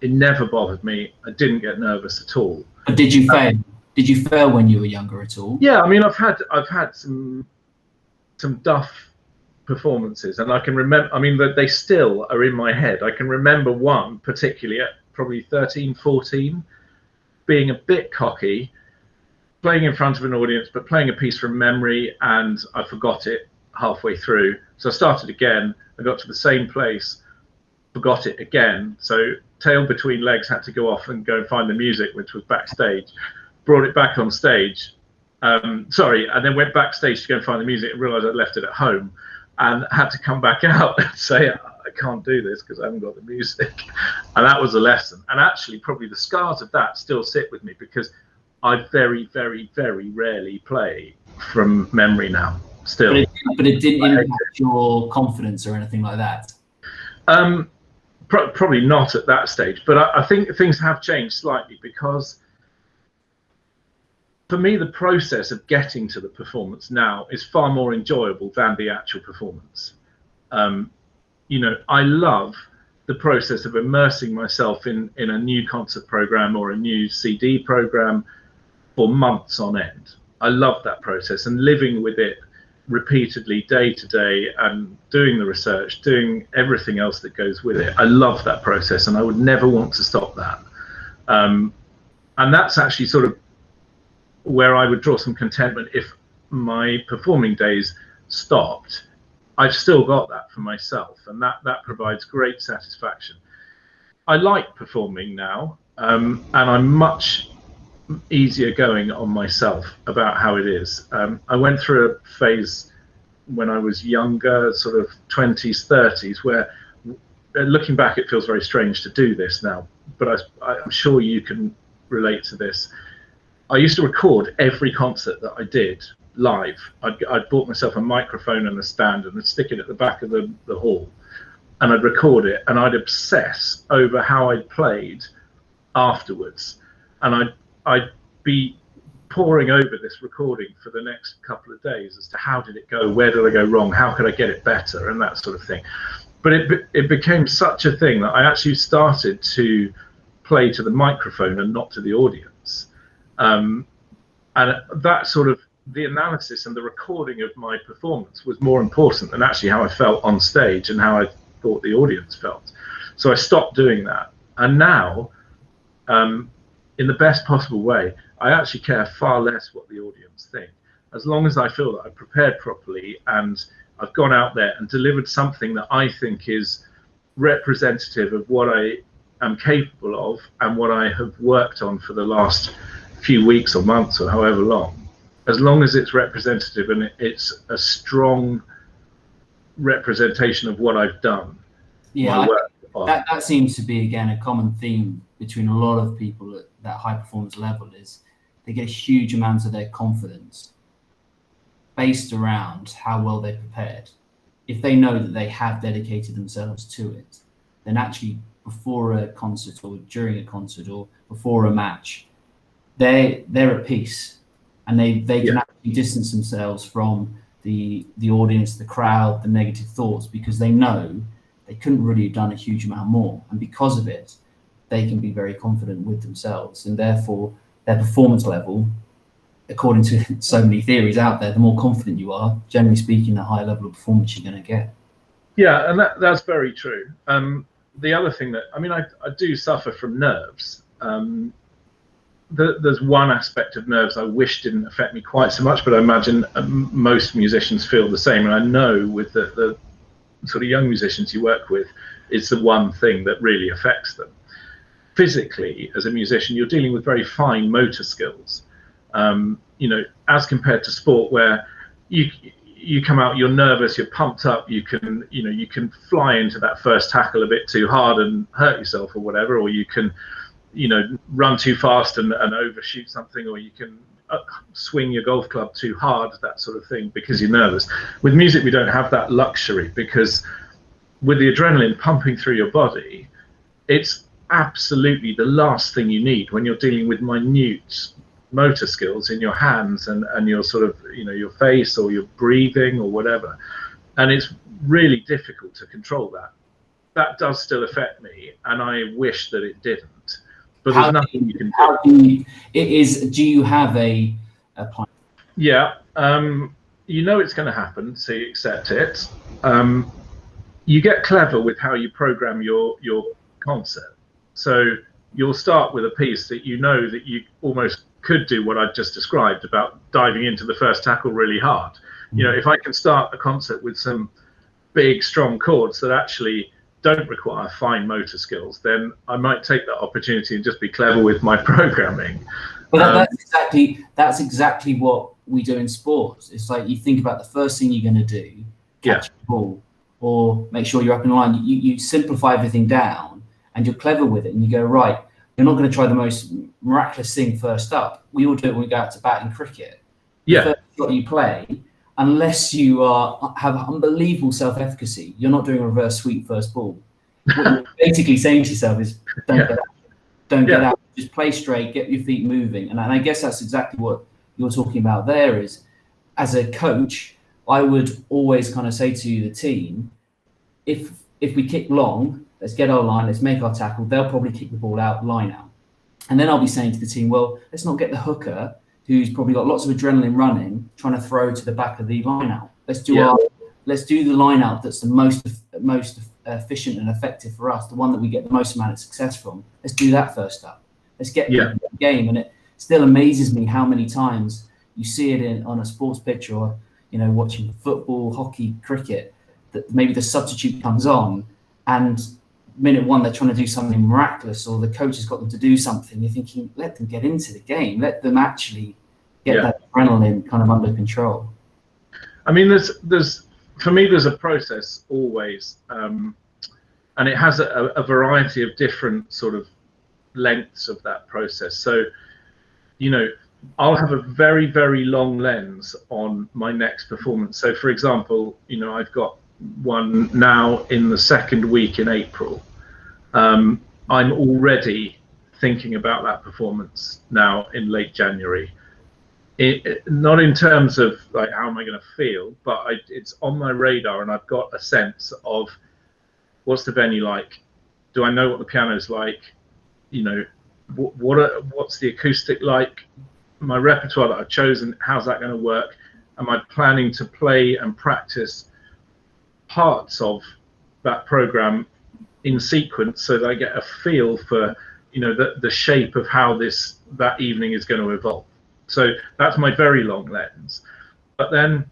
It never bothered me. I didn't get nervous at all. But did you fail? Did you fail when you were younger at all? Yeah, I mean, I've had some duff performances, and I can remember. I mean, they still are in my head. I can remember one particularly at probably 13, 14, being a bit cocky, playing in front of an audience, but playing a piece from memory, and I forgot it halfway through. So I started again. I got to the same place, forgot it again. So tail between legs, had to go off and go and find the music, which was backstage. Brought it back on stage. And then went backstage to go and find the music and realised I'd left it at home, and had to come back out and say, I can't do this because I haven't got the music. And that was a lesson. And actually, probably the scars of that still sit with me, because I very, very, very rarely play from memory now. Still, but it didn't impact your confidence or anything like that. Probably not at that stage, but I think things have changed slightly, because for me, the process of getting to the performance now is far more enjoyable than the actual performance. You know, I love the process of immersing myself in a new concert program or a new CD program for months on end. I love that process, and living with it repeatedly day to day, and doing the research, doing everything else that goes with it. I love that process, and I would never want to stop that. And that's actually sort of where I would draw some contentment if my performing days stopped. I've still got that for myself, and that provides great satisfaction. I like performing now, and I'm much easier going on myself about how it is. I went through a phase when I was younger, sort of 20s, 30s, where looking back, it feels very strange to do this now, but I'm sure you can relate to this. I used to record every concert that I did live. I'd bought myself a microphone and a stand and I'd stick it at the back of the hall, and I'd record it, and I'd obsess over how I'd played afterwards, and I'd be poring over this recording for the next couple of days as to how did it go, where did I go wrong, how could I get it better, and that sort of thing. But it became such a thing that I actually started to play to the microphone and not to the audience. And that sort of, the analysis and the recording of my performance was more important than actually how I felt on stage and how I thought the audience felt. So I stopped doing that. And now, in the best possible way, I actually care far less what the audience think. As long as I feel that I've prepared properly and I've gone out there and delivered something that I think is representative of what I am capable of and what I have worked on for the last few weeks or months or however long, as long as it's representative and it's a strong representation of what I've done. Yeah, that seems to be, again, a common theme between a lot of people at that high performance level, is they get a huge amount of their confidence based around how well they're prepared. If they know that they have dedicated themselves to it, then actually before a concert or during a concert or before a match, they're at peace, and they can actually distance themselves from the audience, the crowd, the negative thoughts, because they know they couldn't really have done a huge amount more, and because of it they can be very confident with themselves, and therefore their performance level, according to so many theories out there, the more confident you are, generally speaking, the higher level of performance you're going to get. Yeah, and that's very true. The other thing that, I mean, I do suffer from nerves. There's one aspect of nerves I wish didn't affect me quite so much, but I imagine most musicians feel the same. And I know with the sort of young musicians you work with, it's the one thing that really affects them. Physically, as a musician, you're dealing with very fine motor skills. You know, as compared to sport, where you come out, you're nervous, you're pumped up, you can fly into that first tackle a bit too hard and hurt yourself or whatever, or you can, run too fast and overshoot something, or you can swing your golf club too hard, that sort of thing, because you're nervous. With music, we don't have that luxury, because with the adrenaline pumping through your body, it's absolutely the last thing you need when you're dealing with minute motor skills in your hands and your sort of, your face or your breathing or whatever. And it's really difficult to control that. That does still affect me, and I wish that it didn't. But there's nothing you can do. Do you have a plan? Yeah, you know it's going to happen, so you accept it. You get clever with how you program your concert. So you'll start with a piece that you know that you almost could do what I just described about diving into the first tackle really hard. If I can start a concert with some big, strong chords that actually don't require fine motor skills, then I might take that opportunity and just be clever with my programming. But that's exactly what we do in sports. It's like you think about the first thing you're going to do, catch the ball, or make sure you're up in line. You simplify everything down, and you're clever with it, and you go, right, you're not going to try the most miraculous thing first up. We all do it when we go out to bat in cricket. Yeah. The first shot you play, unless you have unbelievable self-efficacy, you're not doing a reverse sweep first ball. What you're basically saying to yourself is, don't get out, just play straight, get your feet moving. And I guess that's exactly what you're talking about there. Is, as a coach, I would always kind of say to the team, if we kick long, let's get our line, let's make our tackle, they'll probably kick the ball out, line out. And then I'll be saying to the team, well, let's not get the hooker, who's probably got lots of adrenaline running, trying to throw to the back of the line out. Let's do the line out that's the most efficient and effective for us, the one that we get the most amount of success from. Let's do that first up. Let's get the game. And it still amazes me how many times you see it on a sports pitch or watching football, hockey, cricket, that maybe the substitute comes on, and minute one they're trying to do something miraculous, or the coach has got them to do something. You're thinking, let them get into the game, let them actually get that adrenaline kind of under control. I mean, there's for me, there's a process always, and it has a variety of different sort of lengths of that process. So, you know, I'll have a very, very long lens on my next performance. So, for example, you know, I've got one now in the second week in April. I'm already thinking about that performance now in late January. Not in terms of like how am I going to feel, but it's on my radar, and I've got a sense of what's the venue like. Do I know what the piano is like? You know, what's the acoustic like? My repertoire that I've chosen, how's that going to work? Am I planning to play and practice parts of that program in sequence so that I get a feel for, you know, the shape of how that evening is going to evolve? So that's my very long lens. But then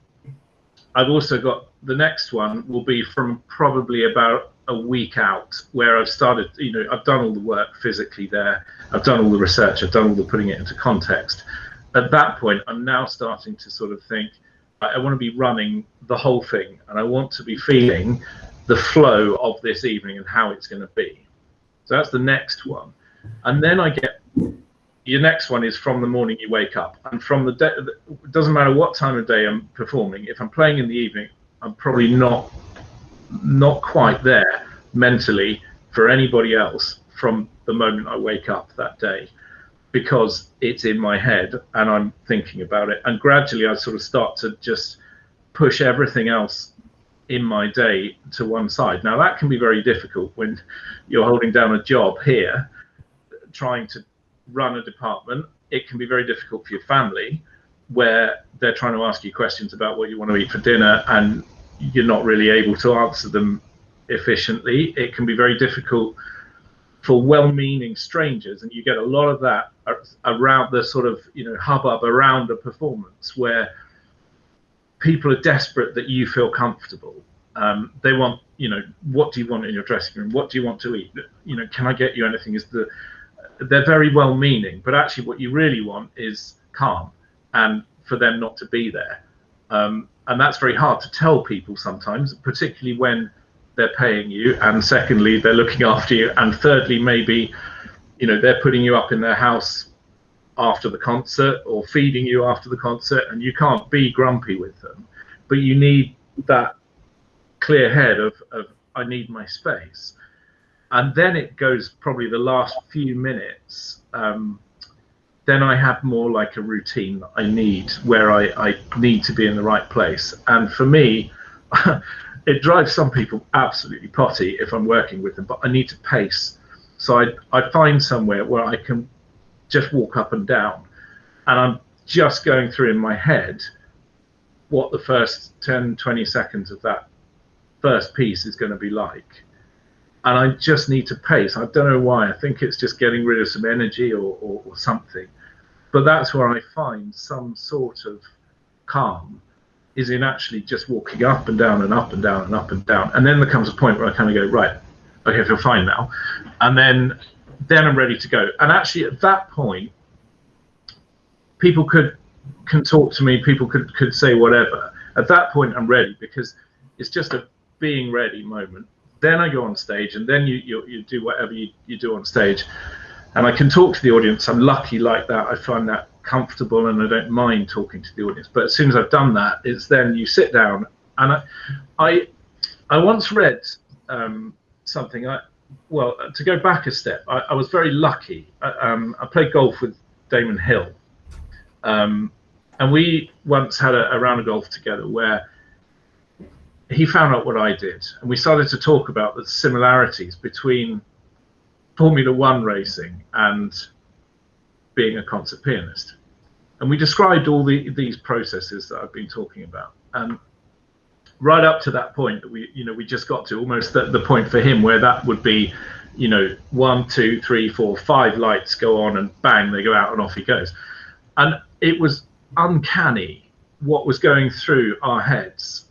I've also got the next one will be from probably about a week out, where I've started, you know, I've done all the work physically there, I've done all the research, I've done all the putting it into context. At that point, I'm now starting to sort of think, I want to be running the whole thing, and I want to be feeling the flow of this evening and how it's going to be. So that's the next one. And then I get, your next one is from the morning you wake up, and from the day, it doesn't matter what time of day I'm performing. If I'm playing in the evening, I'm probably not quite there mentally for anybody else from the moment I wake up that day, because it's in my head and I'm thinking about it. And gradually I sort of start to just push everything else in my day to one side. Now that can be very difficult when you're holding down a job here, trying to run a department. It can be very difficult for your family, where they're trying to ask you questions about what you want to eat for dinner and you're not really able to answer them efficiently. It can be very difficult for well-meaning strangers, and you get a lot of that around the sort of, you know, hubbub around a performance where people are desperate that you feel comfortable. They want, you know, what do you want in your dressing room? What do you want to eat? You know, can I get you anything? They're very well-meaning, but actually what you really want is calm, and for them not to be there. And that's very hard to tell people sometimes, particularly when they're paying you, and secondly, they're looking after you, and thirdly, maybe, you know, they're putting you up in their house after the concert or feeding you after the concert, and you can't be grumpy with them, but you need that clear head of I need my space. And then it goes probably the last few minutes, then I have more like a routine that I need, where I need to be in the right place. And for me, it drives some people absolutely potty if I'm working with them, but I need to pace. So I find somewhere where I can just walk up and down, and I'm just going through in my head what the first 10-20 seconds of that first piece is going to be like. And I just need to pace. I don't know why. I think it's just getting rid of some energy or something. But that's where I find some sort of calm, is in actually just walking up and down and up and down and up and down. And then there comes a point where I kind of go, right, okay, I feel fine now. And then I'm ready to go. And actually at that point, people can talk to me, people could say whatever. At that point, I'm ready, because it's just a being ready moment. Then I go on stage, and then you do whatever you do on stage, and I can talk to the audience. I'm lucky like that. I find that comfortable, and I don't mind talking to the audience. But as soon as I've done that, it's then you sit down. And I once read something. To go back a step, I was very lucky. I played golf with Damon Hill, and we once had a round of golf together where he found out what I did, and we started to talk about the similarities between Formula One racing and being a concert pianist. And we described all these processes that I've been talking about. And right up to that point that we just got to, almost the point for him where that would be, 1, 2, 3, 4, 5 lights go on, and bang, they go out, and off he goes. And it was uncanny what was going through our heads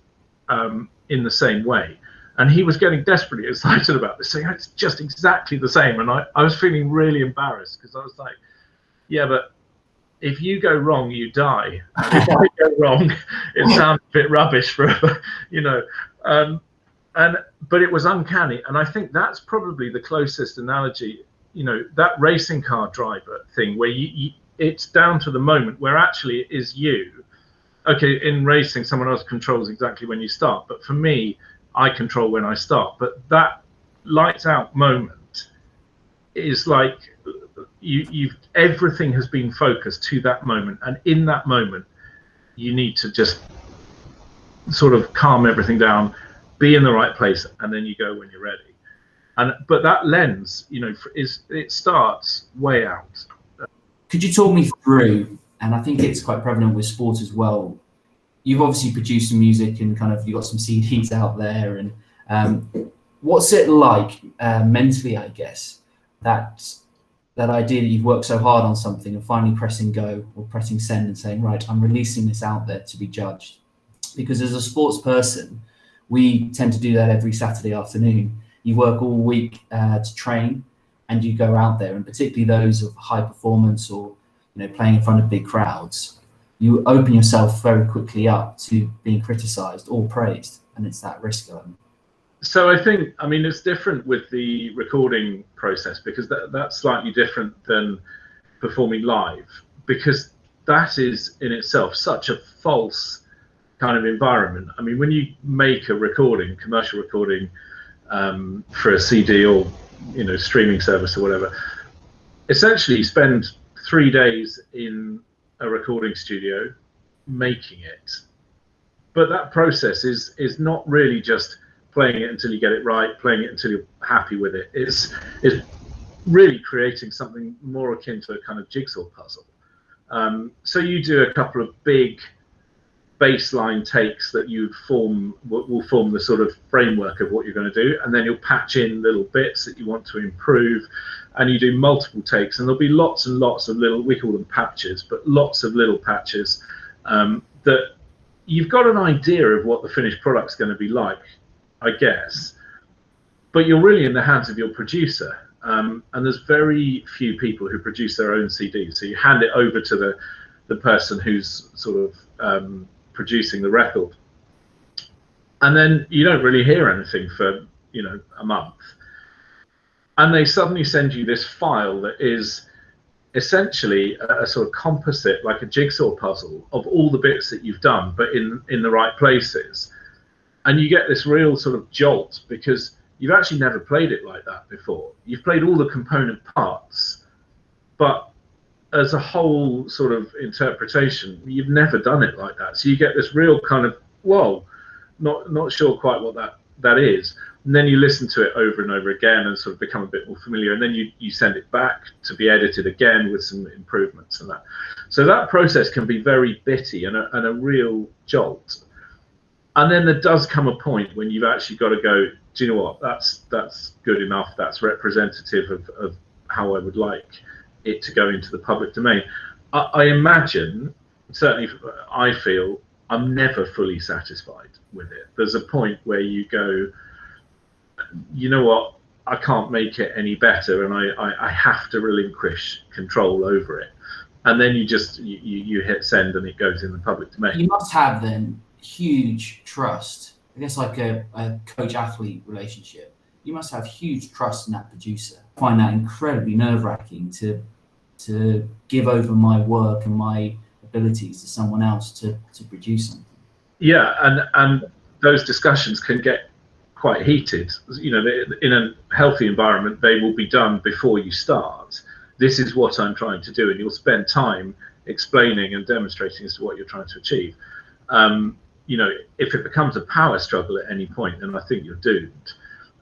in the same way. And he was getting desperately excited about this, saying it's just exactly the same. And I was feeling really embarrassed, because I was like, yeah, but if you go wrong, you die. And if I go wrong, it sounds a bit rubbish forever, you know. But it was uncanny. And I think that's probably the closest analogy, you know, that racing car driver thing, where it's down to the moment where actually it is you. Okay, in racing, someone else controls exactly when you start. But for me, I control when I start. But that lights out moment is like you've everything has been focused to that moment, and in that moment you need to just sort of calm everything down, be in the right place, and then you go when you're ready. But that lens, you know, it starts way out. Could you talk me through, and I think it's quite prevalent with sport as well, you've obviously produced some music and kind of, you got some CDs out there, and what's it like mentally, I guess, that idea that you've worked so hard on something and finally pressing go or pressing send and saying, right, I'm releasing this out there to be judged? Because as a sports person, we tend to do that every Saturday afternoon. You work all week to train, and you go out there, and particularly those of high performance or, you know, playing in front of big crowds, you open yourself very quickly up to being criticized or praised, and it's that risk element. So I think, I mean, it's different with the recording process, because that's slightly different than performing live, because that is in itself such a false kind of environment. I mean, when you make a recording, commercial recording, for a CD or, you know, streaming service or whatever, essentially you spend 3 days in a recording studio making it. But that process is not really just playing it until you get it right, playing it until you're happy with it. It's really creating something more akin to a kind of jigsaw puzzle. So you do a couple of big baseline takes that will form the sort of framework of what you're going to do, and then you'll patch in little bits that you want to improve, and you do multiple takes, and there'll be lots and lots of little, we call them patches, but lots of little patches that you've got an idea of what the finished product's going to be like, I guess, but you're really in the hands of your producer. And there's very few people who produce their own CDs, so you hand it over to the person who's sort of producing the record, and then you don't really hear anything for, you know, a month, and they suddenly send you this file that is essentially a sort of composite, like a jigsaw puzzle, of all the bits that you've done, but in the right places. And you get this real sort of jolt, because you've actually never played it like that before. You've played all the component parts, but as a whole sort of interpretation, you've never done it like that. So you get this real kind of, whoa, not sure quite what that is. And then you listen to it over and over again and sort of become a bit more familiar. And then you send it back to be edited again with some improvements and that. So that process can be very bitty and a real jolt. And then there does come a point when you've actually got to go, do you know what, that's good enough, that's representative of how I would like it to go into the public domain. I imagine, certainly I feel, I'm never fully satisfied with it. There's a point where you go, you know what, I can't make it any better, and I have to relinquish control over it. And then you hit send and it goes in the public domain. You must have then huge trust, I guess, like a coach-athlete relationship. You must have huge trust in that producer. I find that incredibly nerve-wracking to give over my work and my abilities to someone else to produce something. Yeah, and those discussions can get quite heated. You know, in a healthy environment, they will be done before you start. This is what I'm trying to do, and you'll spend time explaining and demonstrating as to what you're trying to achieve. You know, if it becomes a power struggle at any point, then I think you're doomed.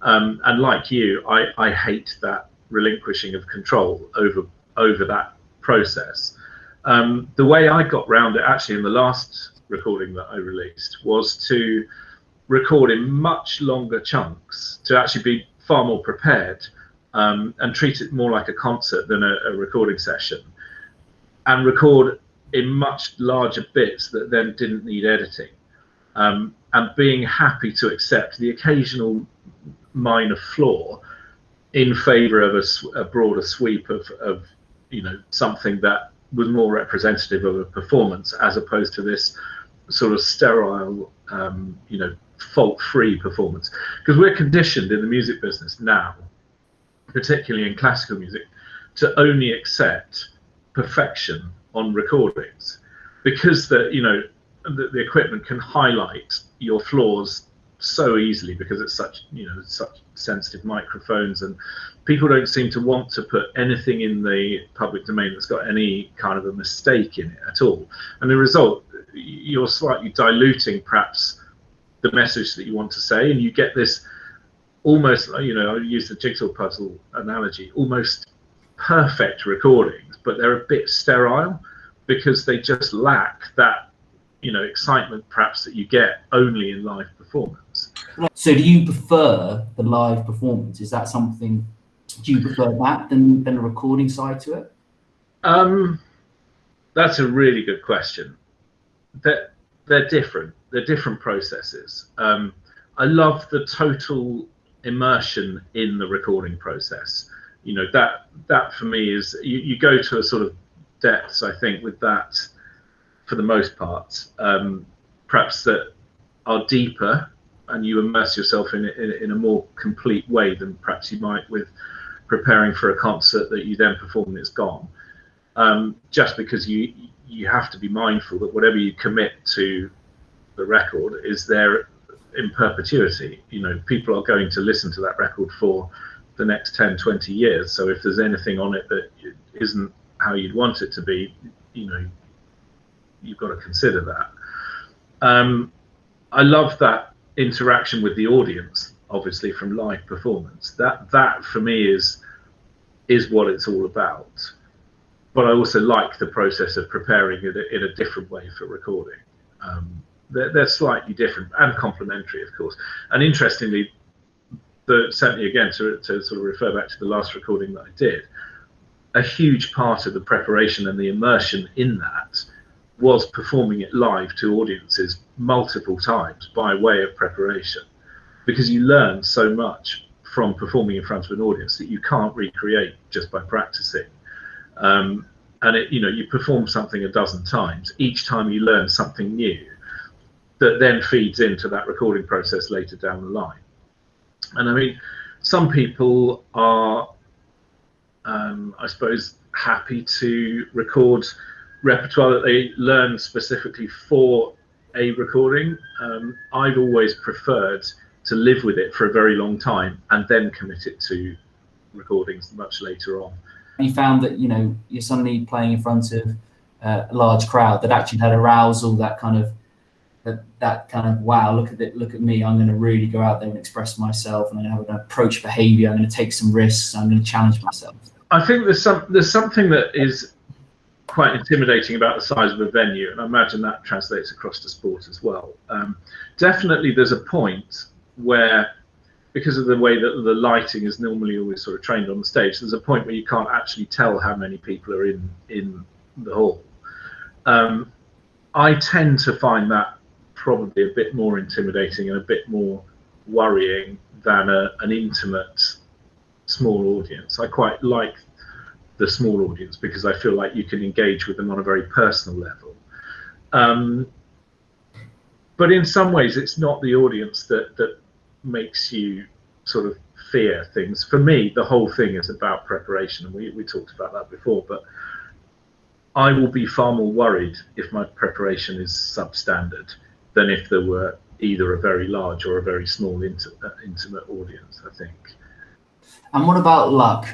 And like you, I hate that relinquishing of control over that process. The way I got round it, actually, in the last recording that I released, was to record in much longer chunks, to actually be far more prepared, and treat it more like a concert than a recording session, and record in much larger bits that then didn't need editing. and being happy to accept the occasional minor flaw in favour of a broader sweep of something that was more representative of a performance, as opposed to this sort of sterile, fault-free performance. Because we're conditioned in the music business now, particularly in classical music, to only accept perfection on recordings, because the equipment can highlight your flaws so easily, because it's such sensitive microphones, and people don't seem to want to put anything in the public domain that's got any kind of a mistake in it at all. And the result, you're slightly diluting perhaps the message that you want to say, and you get this almost, I use the jigsaw puzzle analogy, almost perfect recordings, but they're a bit sterile because they just lack that excitement perhaps that you get only in live performance. So do you prefer the live performance? Is that something, do you prefer that than a recording side to it? That's a really good question. They're different. They're different processes. I love the total immersion in the recording process. That for me is, you go to a sort of depths, I think, with that, for the most part, perhaps that are deeper, and you immerse yourself in a more complete way than perhaps you might with preparing for a concert that you then perform and it's gone. Just because you have to be mindful that whatever you commit to the record is there in perpetuity. People are going to listen to that record for the next 10, 20 years. So if there's anything on it that isn't how you'd want it to be, you've got to consider that. I love that interaction with the audience, obviously, from live performance. That for me is what it's all about. But I also like the process of preparing it in a different way for recording. They're slightly different and complementary, of course. And interestingly, certainly again, to sort of refer back to the last recording that I did, a huge part of the preparation and the immersion in that was performing it live to audiences multiple times by way of preparation, because you learn so much from performing in front of an audience that you can't recreate just by practicing. And you perform something a dozen times. Each time you learn something new that then feeds into that recording process later down the line. And I mean, some people are, I suppose, happy to record repertoire that they learn specifically for a recording. I've always preferred to live with it for a very long time and then commit it to recordings much later on. You found that you're suddenly playing in front of a large crowd that actually had arousal, that kind of wow, look at me, I'm going to really go out there and express myself, and I'm going to have an approach behavior, I'm going to take some risks, I'm going to challenge myself. I think there's something that is quite intimidating about the size of a venue, and I imagine that translates across to sport as well. Definitely there's a point where, because of the way that the lighting is normally always sort of trained on the stage, there's a point where you can't actually tell how many people are in the hall. I tend to find that probably a bit more intimidating and a bit more worrying than an intimate small audience. I quite like the small audience because I feel like you can engage with them on a very personal level. But in some ways, it's not the audience that makes you sort of fear things. For me, the whole thing is about preparation, and we talked about that before, but I will be far more worried if my preparation is substandard than if there were either a very large or a very small intimate audience, I think. And what about luck?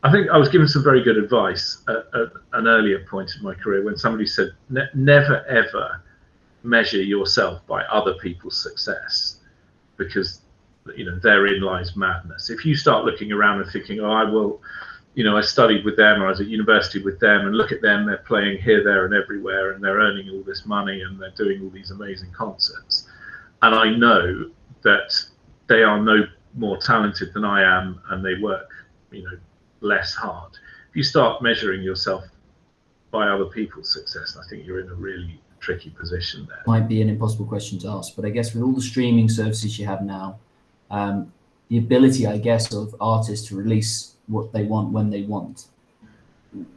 I think I was given some very good advice at an earlier point in my career when somebody said, never ever measure yourself by other people's success, because therein lies madness. If you start looking around and thinking, oh, I studied with them, or I was at university with them, and look at them, they're playing here, there, and everywhere, and they're earning all this money, and they're doing all these amazing concerts, and I know that they are no more talented than I am, and they work, less hard. If you start measuring yourself by other people's success, I think you're in a really tricky position there. Might be an impossible question to ask, but I guess with all the streaming services you have now, the ability, I guess, of artists to release what they want when they want,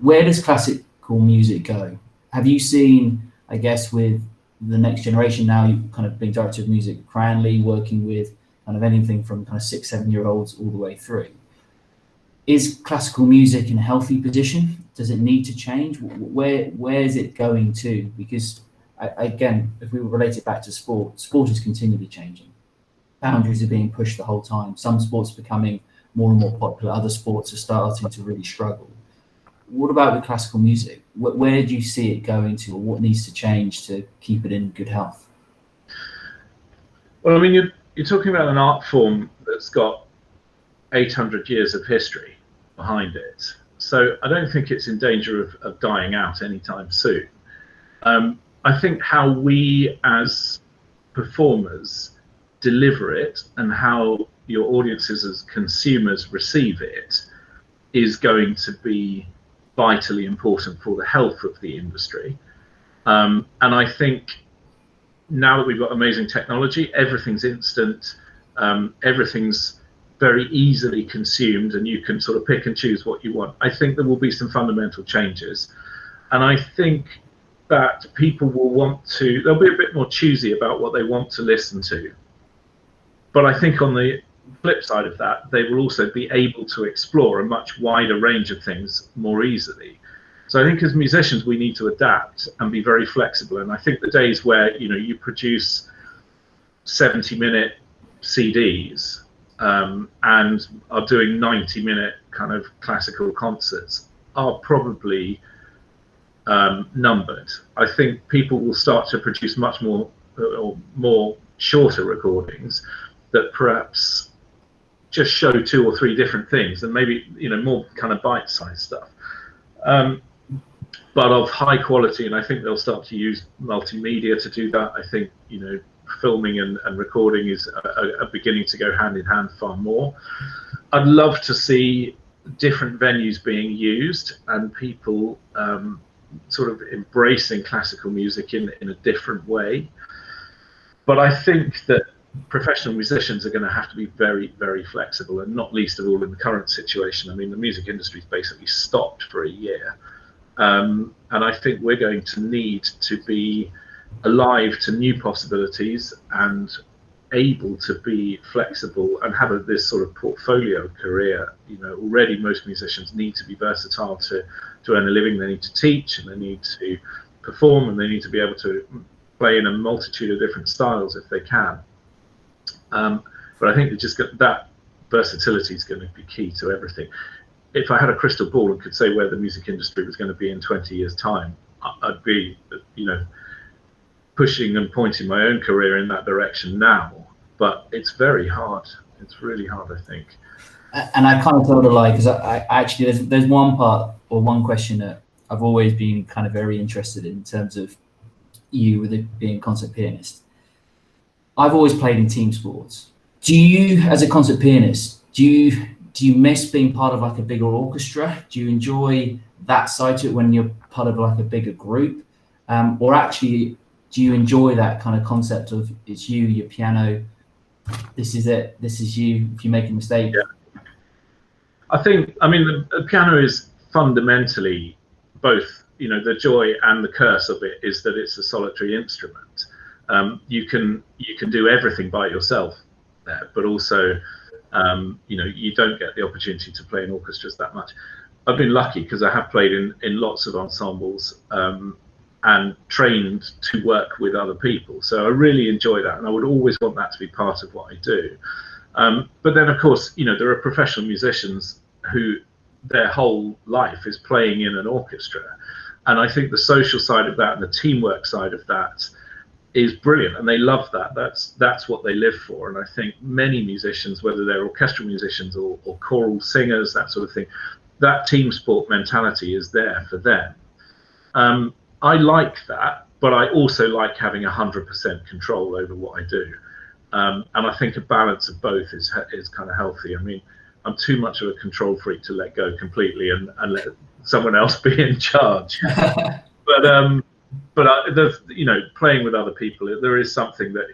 where does classical music go? Have you seen, I guess, with the next generation now, you kind of being director of music, Cranley, working with kind of anything from kind of 6-7-year-olds all the way through. Is classical music in a healthy position? Does it need to change? Where is it going to? Because again, if we relate it back to sport is continually changing. Boundaries are being pushed the whole time. Some sports are becoming more and more popular. Other sports are starting to really struggle. What about with classical music? Where do you see it going to, or what needs to change to keep it in good health? Well, I mean, you're talking about an art form that's got 800 years of history behind it. So I don't think it's in danger of dying out anytime soon. I think how we as performers deliver it and how your audiences as consumers receive it is going to be vitally important for the health of the industry. And I think now that we've got amazing technology, everything's instant, everything's very easily consumed, and you can sort of pick and choose what you want. I think there will be some fundamental changes. And I think that people will want to, they'll be a bit more choosy about what they want to listen to. But I think on the flip side of that, they will also be able to explore a much wider range of things more easily. So I think as musicians, we need to adapt and be very flexible. And I think the days where, you know, you produce 70-minute CDs and are doing 90-minute kind of classical concerts are probably numbered. I think people will start to produce much more or more shorter recordings that perhaps just show 2 or 3 different things, and maybe, you know, more kind of bite-sized stuff, but of high quality. And I think they'll start to use multimedia to do that. I think, you know, filming and recording is are beginning to go hand in hand far more. I'd love to see different venues being used and people sort of embracing classical music in a different way. But I think that professional musicians are going to have to be very, very flexible, and not least of all in the current situation. I mean, the music industry's basically stopped for a year. And I think we're going to need to be alive to new possibilities and able to be flexible and have this sort of portfolio career. You know, already most musicians need to be versatile to earn a living. They need to teach, and they need to perform, and they need to be able to play in a multitude of different styles if they can. But I think that versatility is going to be key to everything. If I had a crystal ball and could say where the music industry was going to be in 20 years' time, I'd be, you know, pushing and pointing my own career in that direction now. But it's very hard. It's really hard, I think. And I kind of told a lie, because I actually, there's one part or one question that I've always been kind of very interested in terms of you with it being a concert pianist. I've always played in team sports. Do you, as a concert pianist, do you miss being part of like a bigger orchestra? Do you enjoy that side to it when you're part of like a bigger group? Or actually, do you enjoy that kind of concept of it's you, your piano, this is it, this is you, if you make a mistake? Yeah. I think, I mean, the piano is fundamentally both, you know, the joy and the curse of it is that it's a solitary instrument. You can do everything by yourself there, but also, you know, you don't get the opportunity to play in orchestras that much. I've been lucky because I have played in lots of ensembles and trained to work with other people. So I really enjoy that, and I would always want that to be part of what I do. But then, of course, you know, there are professional musicians who their whole life is playing in an orchestra. And I think the social side of that and the teamwork side of that is brilliant, and they love that. That's what they live for. And I think many musicians, whether they're orchestral musicians or choral singers, that sort of thing, that team sport mentality is there for them. I like that, but I also like having 100% control over what I do. And I think a balance of both is kind of healthy. I mean, I'm too much of a control freak to let go completely and let someone else be in charge. But but there's, you know, playing with other people, there is something that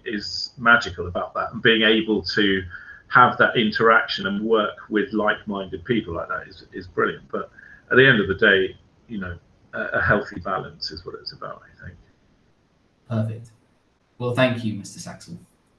is magical about that, and being able to have that interaction and work with like-minded people like that is brilliant. But at the end of the day, you know, a healthy balance is what it's about, I think. Perfect. Well, thank you, Mr. Saxel.